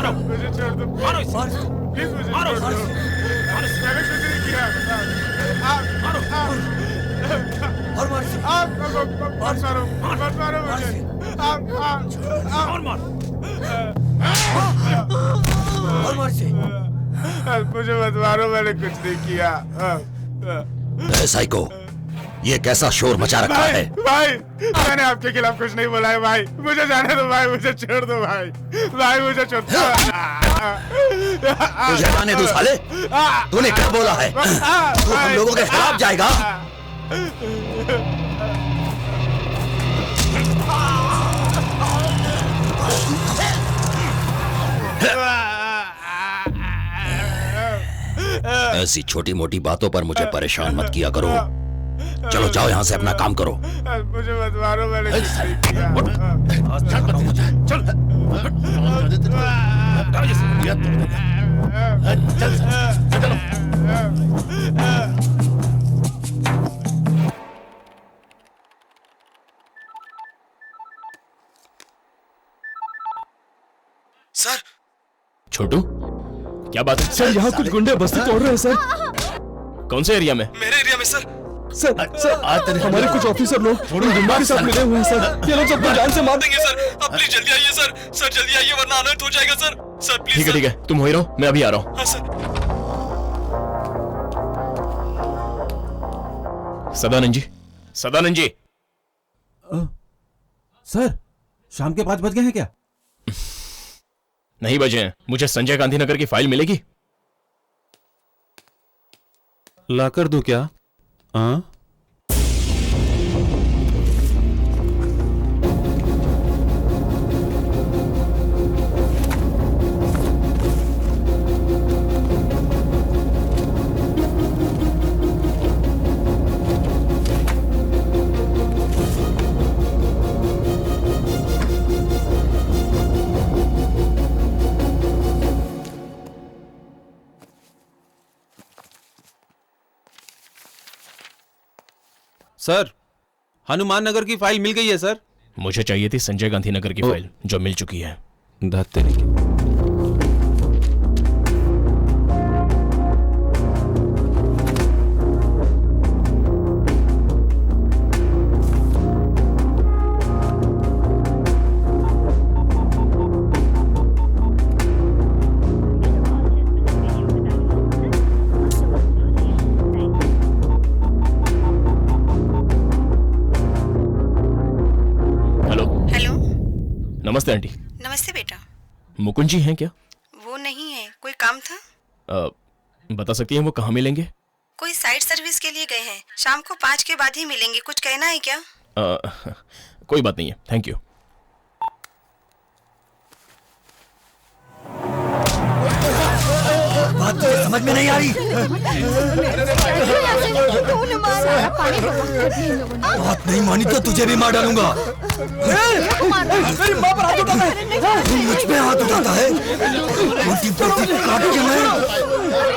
मारो मुझे छोड़ दो, मारो इसे, प्लीज मुझे मारो छोड़ दो। मैंने कुछ नहीं किया। मारो और मार इसे, मत मारो मुझे। और मार और मार इसे। मुझे मत मारो, मैंने कुछ नहीं किया। साइको, ये कैसा शोर मचा रखा है? भाई मैंने आपके खिलाफ कुछ नहीं बोला है भाई, मुझे जाने दो भाई, मुझे छोड़ दो भाई, भाई मुझे छोड़ दो। तुझे जाने दो साले, तूने क्या बोला है? तू हम लोगों के खिलाफ जाएगा? ऐसी छोटी मोटी बातों पर मुझे परेशान मत किया करो। चलो जाओ यहाँ से, अपना काम करो। मुझे मत मारो, मैंने कुछ नहीं किया। चल सर। छोटू, क्या बात है? सर यहाँ कुछ गुंडे बस्ती तोड़ रहे हैं सर। कौन से एरिया में? मेरे एरिया में सर। सर हमारे कुछ ऑफिसर लोग गुंडों के साथ मिले हुए हैं सर। ये लोग सबको जान से मार देंगे सर। आप प्लीज जल्दी आइए सर, सर जल्दी आइए वरना अनर्थ हो जाएगा सर। Sir please. ठीक है, तुम वहीं रहो, मैं अभी आ रहा हूँ। हाँ सर। सदानंद जी। सर शाम के 5 बज गए हैं क्या? नहीं बजे हैं। मुझे संजय गांधी नगर की फाइल मिलेगी? ला कर दूं क्या? हाँ सर, हनुमान नगर की फाइल मिल गई है सर। मुझे चाहिए थी संजय गांधी नगर की फाइल, जो मिल चुकी है। नमस्ते आंटी। नमस्ते बेटा। मुकुंद जी हैं क्या? वो नहीं है, कोई काम था? बता सकती हैं वो कहाँ मिलेंगे? कोई साइट सर्विस के लिए गए हैं, शाम को 5 के बाद ही मिलेंगे। कुछ कहना है क्या? कोई बात नहीं है, थैंक यू। बात तो समझ में नहीं आ रही। बात नहीं मानी तो तुझे भी मार डालूंगा। मेरी माँ पर हाथ उठाता है। तू मुझ पे हाथ उठाता है? रोटी पोटी काट के मैं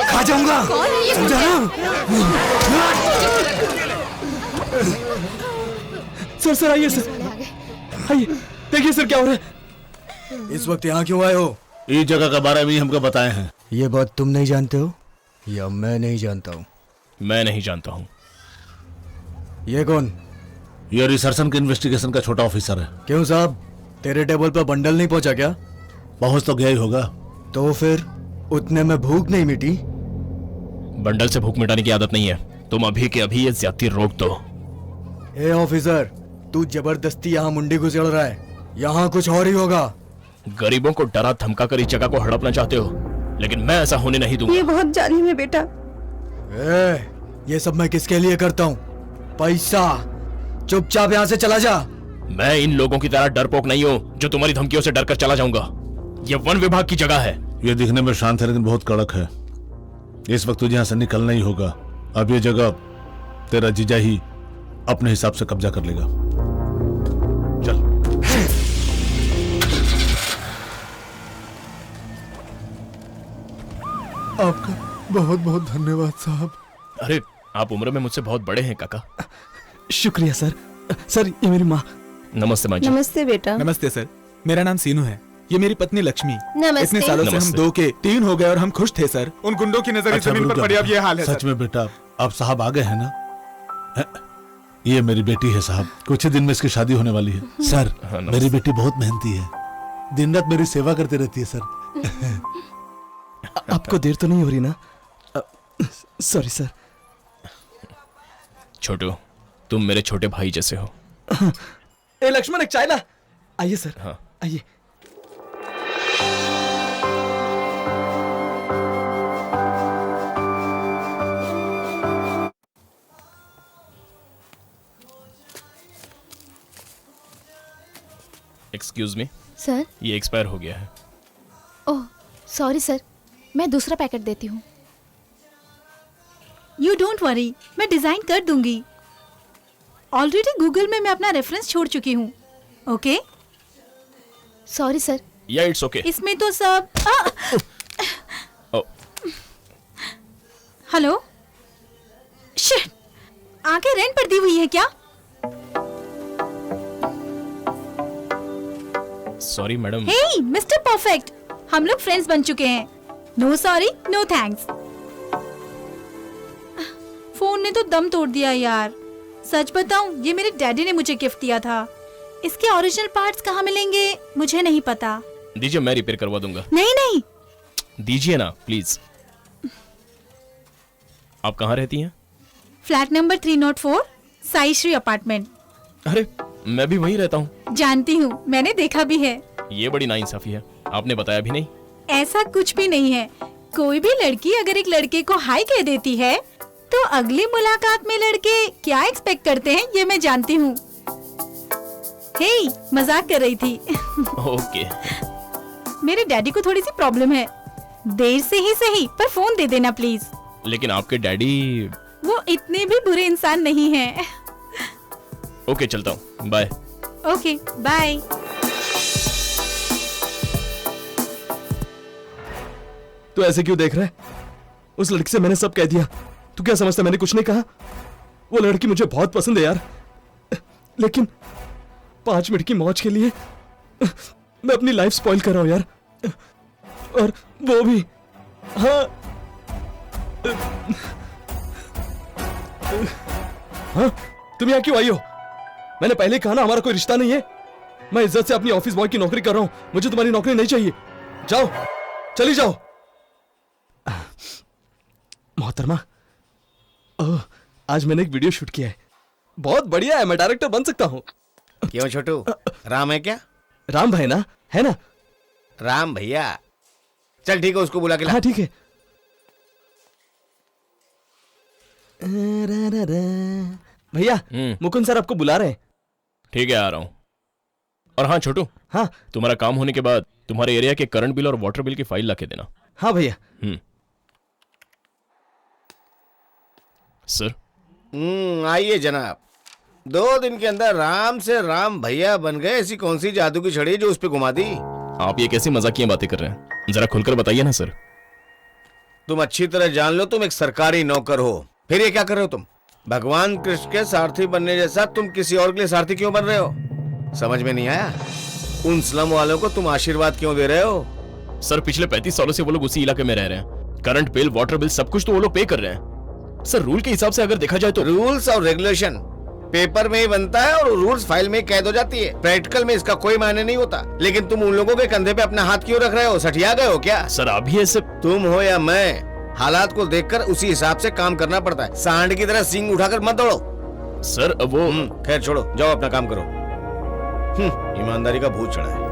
खा जाऊंगा, समझा ना? सर आइए सर, आइए देखिए सर क्या हो रहा है। इस वक्त यहाँ क्यों आए हो? इस जगह के बारे में हमको बताए हैं। ये बात तुम नहीं जानते हो या मैं नहीं जानता हूँ? मैं नहीं जानता हूँ। ये कौन? ये रिसर्च के इन्वेस्टिगेशन का छोटा ऑफिसर है। क्यों साहब, तेरे टेबल पर बंडल नहीं पहुंचा क्या? पहुंच तो गया ही होगा। तो फिर उतने में भूख नहीं मिटी? बंडल से भूख मिटाने की आदत नहीं है। तुम अभी के अभी ये ज्यादती रोक दो। ए ऑफिसर, तू जबरदस्ती यहाँ मुंडी घुसेड़ रहा है। यहाँ कुछ और ही होगा। गरीबों को डरा धमका कर इस जगह को हड़पना चाहते हो, लेकिन मैं ऐसा होने नहीं दूंगा। ये बहुत जालिम है बेटा। ये सब मैं किसके लिए करता हूँ? पैसा। चुपचाप यहाँ से चला जा। मैं इन लोगों की तरह डरपोक नहीं हूँ जो तुम्हारी धमकियों से डरकर चला जाऊंगा। ये वन विभाग की जगह है। ये दिखने में शांत है लेकिन बहुत कड़क है। इस वक्त तुझे यहाँ से निकलना ही होगा। अब ये जगह तेरा जीजा ही अपने हिसाब से कब्जा कर लेगा। चल। आपका बहुत बहुत धन्यवाद साहब। अरे आप उम्र में मुझसे बहुत बड़े हैं काका। शुक्रिया सर। सर ये मेरी माँ। नमस्ते माँ जी। नमस्ते बेटा। नमस्ते सर, मेरा नाम सीनू है। ये मेरी पत्नी लक्ष्मी। नमस्ते। इतने सालों से हम नमस्ते। 2 के 3 हो गए और हम खुश थे सर। उन गुंडों की नजर अच्छा, जमीन रुक पर जाओ पड़ी, अब बेटा। ये हाल है सच सर। में बेटा, अब साहब आ गए हैं ना? ये मेरी बेटी है साहब, कुछ ही दिन में इसकी शादी होने वाली है। सर, नमस्ते। मेरी बेटी बहुत मेहनती है, दिन रात मेरी सेवा करती रहती है सर। आपको देर तो नहीं हो रही ना? Sorry sir. छोटू, तुम मेरे छोटे भाई जैसे हो। ए लक्ष्मण, एक चाय ला। आइए सर। हाँ। आइए। Excuse me, sir. ये एक्सपायर हो गया है। ओह सॉरी सर, मैं दूसरा पैकेट देती हूँ। यू डोंट वरी, मैं डिजाइन कर दूंगी। ऑलरेडी गूगल में मैं अपना रेफरेंस छोड़ चुकी हूँ। ओके? Sorry sir. या इट्स ओके। इसमें तो सब हेलो, शिट, आंखें रेंट पर दी हुई है क्या? Sorry madam. Hey mister perfect, हम लोग फ्रेंड्स बन चुके हैं। No sorry, no thanks. Phone ने तो दम तोड़ दिया यार। सच बताऊं, ये मेरे डैडी ने मुझे गिफ्ट दिया था। इसके ओरिजिनल पार्ट्स कहाँ मिलेंगे मुझे नहीं पता। दीजिए, मैं रिपेयर करवा दूंगा। नहीं नहीं, दीजिए ना प्लीज। आप कहाँ रहती हैं? Flat number 304, Sai Shri apartment. अरे मैं भी वहीं रहता हूँ। जानती हूँ, मैंने देखा भी है। ये बड़ी नाइंसाफी है, आपने बताया भी नहीं। ऐसा कुछ भी नहीं है। कोई भी लड़की अगर एक लड़के को हाई कह देती है तो अगली मुलाकात में लड़के क्या एक्सपेक्ट करते हैं ये मैं जानती हूँ। हे, मजाक कर रही थी। ओके। मेरे डैडी को थोड़ी सी प्रॉब्लम है। देर से ही सही, पर फोन दे देना प्लीज। लेकिन आपके डैडी। वो इतने भी बुरे इंसान नहीं हैं। ओके, चलता हूँ, बाय। Okay bye. तो ऐसे क्यों देख रहा है? उस लड़की से मैंने सब कह दिया। तू क्या समझता मैंने कुछ नहीं कहा? वो लड़की मुझे बहुत पसंद है यार, लेकिन 5 मिनट की मौज के लिए मैं अपनी लाइफ स्पॉइल कर रहा हूं यार। और वो भी, हाँ हाँ, तुम यहाँ क्यों आई हो? मैंने पहले कहा ना, हमारा कोई रिश्ता नहीं है। मैं इज्जत से अपनी ऑफिस बॉय की नौकरी कर रहा हूं। मुझे तुम्हारी नौकरी नहीं चाहिए। जाओ, चली जाओ। मोहतरमा, आज मैंने एक वीडियो शूट किया है। बहुत बढ़िया है, मैं डायरेक्टर बन सकता हूँ। क्यों छोटू, राम है क्या? राम भाई ना, है ना? राम भैया, चल ठीक है, उसको बुला के ला। हाँ ठीक है। भैया, मुकुंद सर आपको बुला रहे हैं। ठीक है, आ रहा हूँ। और हाँ छोटू, हाँ तुम्हारा काम होने के बाद तुम्हारे एरिया के करंट बिल और वाटर बिल की फाइल ला के देना। हाँ भैया। सर। आइए जनाब। 2 दिन के अंदर राम से राम भैया बन गए। ऐसी कौन सी जादू की छड़ी जो उस पे घुमा दी? आप ये कैसी मजाकिया बातें कर रहे हैं? जरा खुलकर बताइए ना सर। तुम अच्छी तरह जान लो, तुम एक सरकारी नौकर हो, फिर ये क्या कर रहे हो तुम? भगवान कृष्ण के सारथी बनने जैसा तुम किसी और के लिए सारथी क्यों बन रहे हो? समझ में नहीं आया? उन स्लम वालों को तुम आशीर्वाद क्यों दे रहे हो? सर, पिछले 35 सालों से वो लोग उसी इलाके में रह रहे हैं। करंट बिल, वाटर बिल, सब कुछ तो वो लोग पे कर रहे हैं। सर, रूल के हिसाब से अगर देखा जाए तो रूल्स और रेगुलेशन पेपर में ही बनता है और रूल्स फाइल में कैद हो जाती है। प्रैक्टिकल में इसका कोई मायने नहीं होता। लेकिन तुम उन लोगों के कंधे पे अपना हाथ क्यों रख रहे हो? सठिया गए हो क्या? सर, अभी ऐसे तुम हो या मैं, हालात को देखकर उसी हिसाब से काम करना पड़ता है। सांड की तरह सींग उठाकर मत दौड़ो। सर वो खैर छोड़ो, जाओ अपना काम करो। ईमानदारी का भूत चढ़ा है।